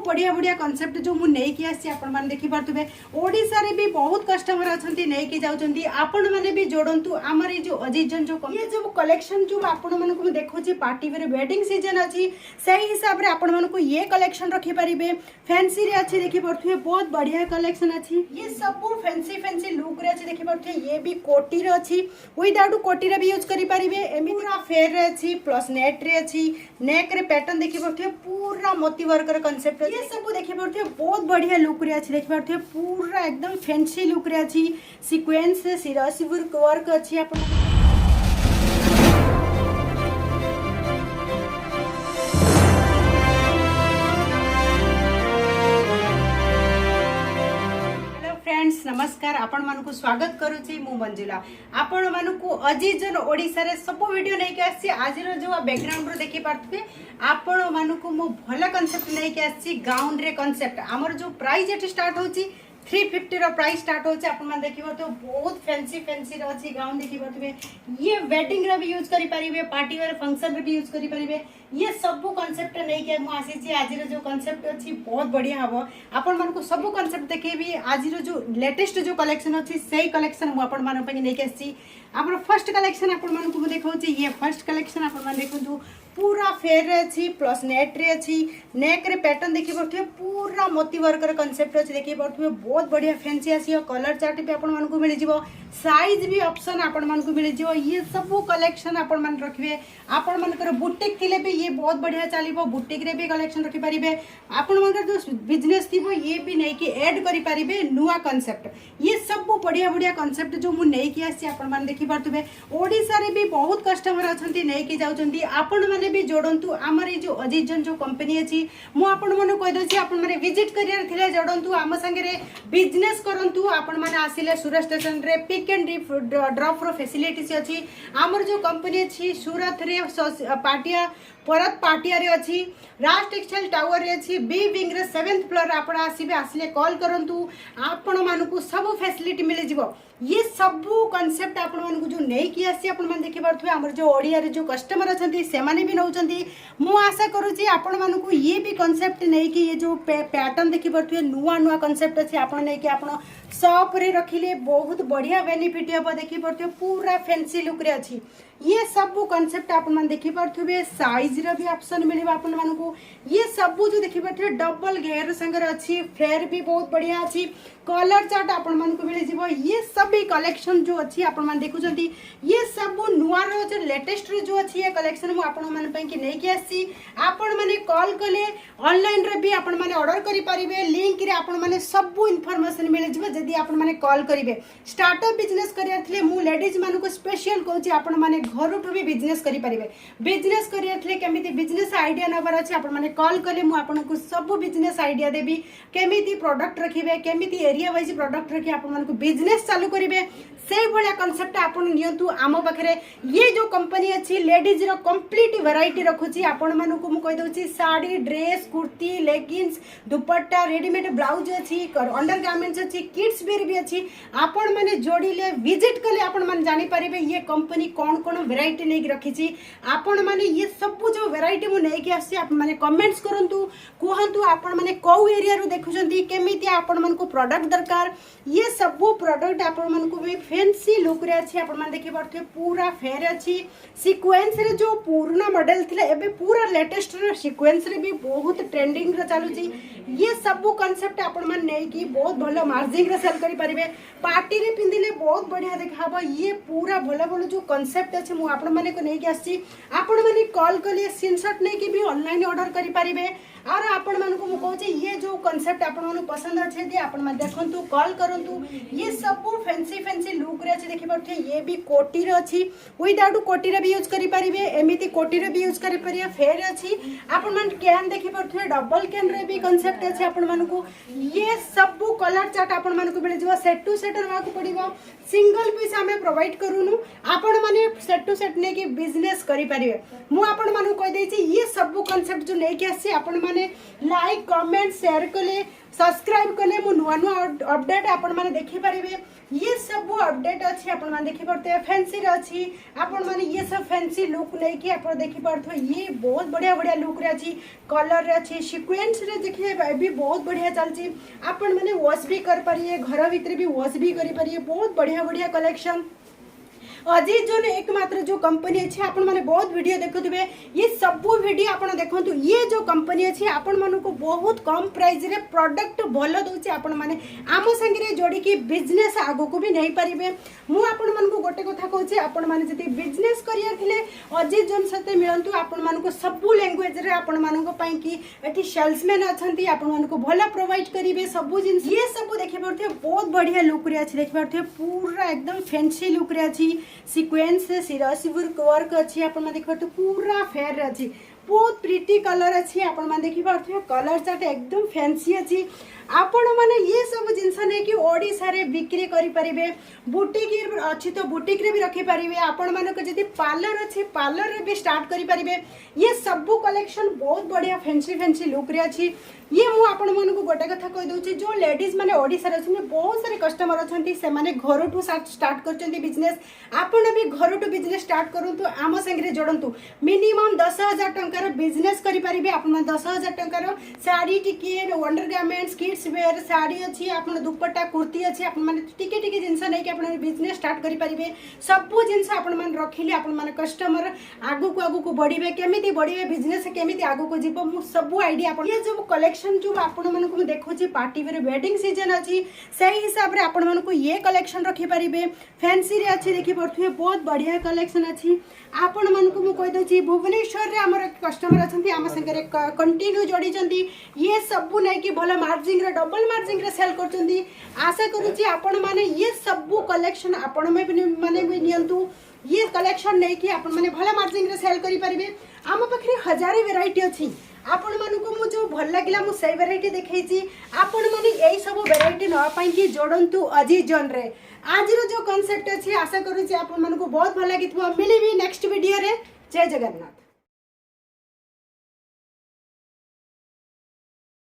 बढ़िया बढ़िया कॉन्सेप्ट जो मु नेकी आसी आपण माने देखि पारथुबे ओडिसा रे भी बहुत कस्टमर अछंती नेकी जाउचंती आपण माने भी जोड़ंतु हमर जो अजीजन जो ये जो कलेक्शन जो आपण माने को देखुची पार्टी वेयर वेडिंग सीजन अछि सही हिसाब रे आपण माने को ये कलेक्शन रखि परिबे फैंसी रे अछि देखि पारथुबे बहुत बढ़िया कलेक्शन अछि ये सब फैंसी फैंसी लुक रे अछि देखि पारथुबे ये भी कोटी रे अछि विदाउट कोटी रे भी यूज करि परिबे एमी पूरा फेयर रे अछि प्लस नेट रे अछि नेक रे पैटर्न देखि पारथुबे पूरा मोती वर्क रे कांसेप्ट ये सब देखि पारथुबे बहुत बढ़िया लुक रे अछि देखि पारथुबे पूरा एकदम फैंसी लुक रे अछि सीक्वेंस से सिरासी वर्क अछि आपण नमस्कार आपण मानकु स्वागत करूची मु मंजुला आपण मानकु अजीजन ओडिसा रे सब वीडियो नै के आसी आज रो जो बैकग्राउंड रो देखि पारथबे आपण मानकु मु भला कांसेप्ट नै के आसी गाउन रे कांसेप्ट हमर जो प्राइस एट स्टार्ट होची 350 रो प्राइस स्टार्ट होची आपण मान देखिबो तो बहुत फैंसी फैंसी रो अछि गाउन देखि पारथबे ये वेडिंग रे भी यूज करि परिबे पार्टी वेयर फंक्शन रे भी यूज करि परिबे ये सब कांसेप्ट नै के मु आसी छी आज रो जो कांसेप्ट अछि बहुत बढ़िया हबो आपण मान को सब कांसेप्ट देखेबी आज रो जो लेटेस्ट जो कलेक्शन अछि सेही कलेक्शन मु आपण मान पे नै के आसी हमर फर्स्ट कलेक्शन आपण मान को देखौ छी ये फर्स्ट कलेक्शन आपण मान देखंतु पूरा फेयर रे अछि प्लस नेट रे अछि नेक रे पैटर्न देखि परथुबे पूरा मोती वर्क रे कांसेप्ट अछि देखि परथुबे बहुत बढ़िया फैंसी आसी कलर चार्ट भी आपण मान को मिल जिवो साइज भी ऑप्शन आपण मान को मिल जिवो ये सब कलेक्शन आपण मान रखिबे आपण मान कर बुटीक थिले भी ये बहुत बढ़िया चलिबो बुटीक रे भी कलेक्शन रखि परिबे आपण मान कर जो बिजनेस थिबो ये भी नै कि ऐड करि परिबे नुवा कांसेप्ट ये सब बढ़िया बढ़िया कांसेप्ट जो मु नै कि आसी आपण मान देखि परथुबे ओडिसा रे भी बहुत कस्टमर अछंती नै कि जाउचंती आपण माने भी जोड़ंतु हमर जो अजीजन जो कंपनी अछि मु आपण माने कहि दछि आपण माने विजिट करियर थिले जोड़ंतु हम संगे रे बिजनेस करंतु आपण माने आसिले सूरत स्टेशन रे पिक एंड ड्रॉप रो फैसिलिटीज अछि हमर जो कंपनी अछि सूरत रे पाटिया परत पाटिया रे अछि राज टेक्सटाइल टावर रे अछि बी विंग रे 7th फ्लोर रे आपण आसीबे आसिले कॉल करंतु आपण मानकु सब फैसिलिटी मिले जिवो ये सब कांसेप्ट आपण मानकु जो नै कि आसी आपण मान देखि परथुबे हमर जो ओडिया रे जो कस्टमर अछंती से माने भी नउचंती मु आशा करूची आपण मानकु ये भी कांसेप्ट नै कि ये जो पैटर्न देखि परथुबे नुवा नुवा कांसेप्ट अछि आपण नै कि आपण शॉप रे रखिले बहुत बढ़िया बेनिफिट हबो देखि परथुबे पूरा फैंसी लुक रे अछि ये सब कांसेप्ट आपण मान देखि परथुबे साइज रे भी ऑप्शन मिलिबा आपण मानकु ये सब जो देखि परथुबे डबल घेर संगर अछि फ्लेयर भी बहुत बढ़िया अछि कलर चार्ट आपण मानकु मिलि जिवो ये सब कलेक्शन जो अछि आपण मान देखुचंती ये सब नुवा रो जो लेटेस्ट रो जो अछि ये कलेक्शन मु आपण मान पे कि नै कि आसी आपण माने कॉल कले ऑनलाइन रे भी आपण माने ऑर्डर करि परिबे लिंक रे आपण माने सब इन्फॉर्मेशन मिलि जिवो जदी आपण माने कॉल करिवे स्टार्टअप बिजनेस करियर थिले मु लेडीज मानकु स्पेशल कहूची आपण माने घरठु भी बिजनेस करि परिबे बिजनेस करियर थिले केमिति बिजनेस आईडिया नबर अछि आपण माने कॉल कले मु आपनको सब बिजनेस आईडिया देबी केमिति प्रोडक्ट रखिबे केमिति एरिया वाइज प्रोडक्ट रखि आपण मानकु बिजनेस चालू करिवे से भलिया कांसेप्ट आपण नियंतु आम पाखरे ये जो कंपनी अछि लेडीज रो कंप्लीट वैरायटी रखुची आपण मानकु मु कहि दोची sari dress kurti leggings dupatta readymade blouse अछि अंडरगारमेंट्स अछि किड्स वेयर भी अछि आपण माने जोड़िले विजिट कले आपण माने जानि परिबे ये कंपनी कोन कोन वैरायटी नै रखिची आपण माने ये सब जो वैरायटी मु नै कि आसी आपण माने कमेंट्स करंतु कहंतु आपण माने को एरिया रो देखुचंती केमिति आपण मानकु प्रोडक्ट दरकार ये सब प्रोडक्ट आपण मानकु भी फैंसी लुक रे अछि आपण माने देखि परथे पूरा फेयर अछि सीक्वेंस रे जो पुराना मॉडल थिले एबे पूरा लेटेस्ट रे सीक्वेंस रे भी बहुत ट्रेंडिंग रे चालुची ये सब कांसेप्ट आपण माने नै कि बहुत भलो मार्जिन रे सेल करि परिबे पार्टी रे पिंदिले बहुत बढ़िया देखाबो ये पूरा भलो भलो जो कांसेप्ट अछि मु आपण माने को नै कि आसी आपण माने कॉल कले स्क्रीनशॉट नै कि भी ऑनलाइन ऑर्डर करि परिबे और आपण मानकु मु कहूची ये जो कांसेप्ट आपण मानकु पसंद अछि दे आपण माने देखंतु कॉल करंतु ये सब फैंसी फैंसी लुक रे अछि देखि परथे ये भी कोटी रे अछि विदाउट कोटी रे भी यूज करि परिबे एमिति कोटी रे भी यूज करि परिबे फेर अछि आपण मान कैन देखि परथे डबल कैन रे भी कांसेप्ट अछि आपण मानकु ये सब कलर चार्ट आपण मानकु मिल जिवो सेट टू सेट रहबा को पड़िबो सिंगल पीस हमें प्रोवाइड करूनु आपण माने सेट टू सेट ने कि बिजनेस करि परिबे मु आपण मानकु कहि दै छी ये सब कांसेप्ट जो नै कि आसी आपण माने लाइक कमेंट शेयर कले सब्सक्राइब कले मु नुआ नुआ अपडेट आपण माने देखि परिबे। ये सब अपडेट अच्छी आपण माने देखि पड़ते फैंसी रे अच्छी आपण माने ये सब फैंसी लुक नै कि आपण देखि पड़थो। ये बहुत बढ़िया बढ़िया लुक रे अच्छी कलर रे अच्छी सीक्वेंस रे देखिए भी बहुत बढ़िया चलची। आपण माने वॉश भी कर परिए घर भीतर भी वॉश भी करि परिए बहुत बढ़िया बढ़िया कलेक्शन। अजीत जोन एकमात्र जो कंपनी अच्छे आपण माने बहुत वीडियो देखुथिबे ये सब वीडियो आपण देखंतु। ये जो कंपनी अच्छे आपण मानू को बहुत कम प्राइस रे प्रोडक्ट भलो दउचे आपण माने आम संगे जोड़ी की बिजनेस आगो को भी नहीं परिबे। मु आपण मानू को गोटे कथा कहूची आपण माने जति बिजनेस करियर थिले अजीत जोन सते मिलंतु। आपण मानू को सब लैंग्वेज रे आपण मानू को पई की एठी सेल्समैन अछंती आपण मानू को भलो प्रोवाइड करिवे सब जिंस। ये सब देखि परथे बहुत बढ़िया लुक रे अछि देखि परथे पूरा एकदम फैंसी लुक रे अछि सीक्वेंस सिरसी वर्क अच्छी आपण माने देखि पूरा फेयर अच्छी बहुत प्रीटी कलर अच्छी आपण माने देखि पारथि कलर चार्ट एकदम फैंसी अच्छी। आपण माने ये सब जिंस ने कि ओडिसा रे बिक्री करि परिबे बुटीक अच्छी तो बुटीक रे भी रखि परिबे। आपण माने को जदी पार्लर अच्छी पार्लर रे भी स्टार्ट करि परिबे। ये सब कलेक्शन बहुत बढ़िया फैंसी फैंसी लुक रे अच्छी। ये मु आपण माने को गोटे कथा कहि दउची जो लेडीज माने ओडिसा रे अछन बहुत सारे कस्टमर अछंती से माने घरटू स्टार्ट करचंती बिजनेस। आपण भी घरटू बिजनेस स्टार्ट करंतु आम संगे जोड़ंतु मिनिमम 10,000 टंकार बिजनेस करि परिबे। आपण 10,000 टंकार साड़ी टिके अंडरगारमेंट्स किड्स वेयर साड़ी अच्छी आपण दुपट्टा कुर्ती अच्छी आपण माने टिके टिके जिंस नै कि आपण बिजनेस स्टार्ट करि परिबे। सब जिंस आपण माने रखिले आपण माने कस्टमर आगु को बढ़िबे केमिति बढ़िबे बिजनेस केमिति आगु को जीवो मु सब आईडिया आपण ये जो कलेक्शन जो आपण मानक मु देखुची पार्टी वेयर वेडिंग सीजन अच्छी सही हिसाब रे आपण मानक ये कलेक्शन रखि परिबे। फैंसी रे अच्छी देखि पड़थुए बहुत बढ़िया कलेक्शन अच्छी। आपण मानक मु कहि दउची भुवनेश्वर रे हमर कस्टमर अछंती आम संगे कंटिन्यू जोड़ी चंती। ये सब नै कि भलो मार्जिन रे डबल मार्जिन रे सेल करचंती। आशा करूची आपण माने ये सब कलेक्शन आपण माने भी नियंतु। ये कलेक्शन नै कि आपण माने भलो मार्जिन रे सेल करि परिबे। आम पाखरे हजारे वेराइटी अछि आपण मानक मु जो भल लागिला मु सही वेराइटी देखैची। आपण माने एई सब वेराइटी न पाई कि जोड़ंतु अजीत जोन रे। आज रो जो कांसेप्ट अछि आशा करूची आपण मानक बहुत भल लागिथबो। मिलिबी नेक्स्ट वीडियो रे। जय जगन्नाथ।